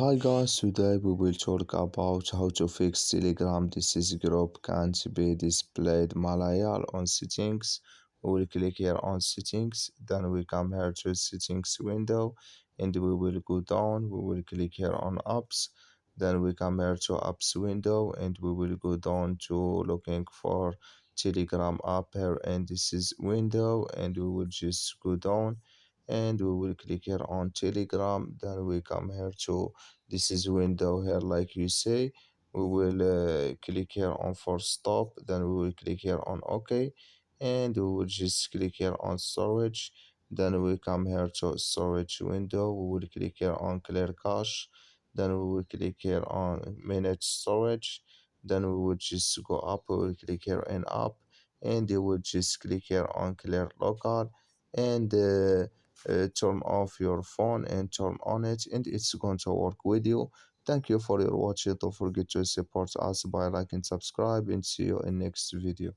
Hi guys, today we will talk about how to fix Telegram. This is group can't be displayed Malayalam on settings. We will click here on settings, then we come here to settings window and we will go down. We will click here on apps, then we come here to apps window and we will go down to looking for Telegram app here, and this is window, and we will just go down and we will click here on Telegram. Then we come here to this is window here, like you say. We will click here on force stop, then we will click here on OK, and we will just click here on storage. Then we come here to storage window. We will click here on clear cache, then we will click here on manage storage. Then we will just go up. We will click here in app, and you will just click here on clear local, and turn off your phone and turn on it, and it's going to work with you. Thank you for your watching. Don't forget to support us by like and subscribe, and see you in next video.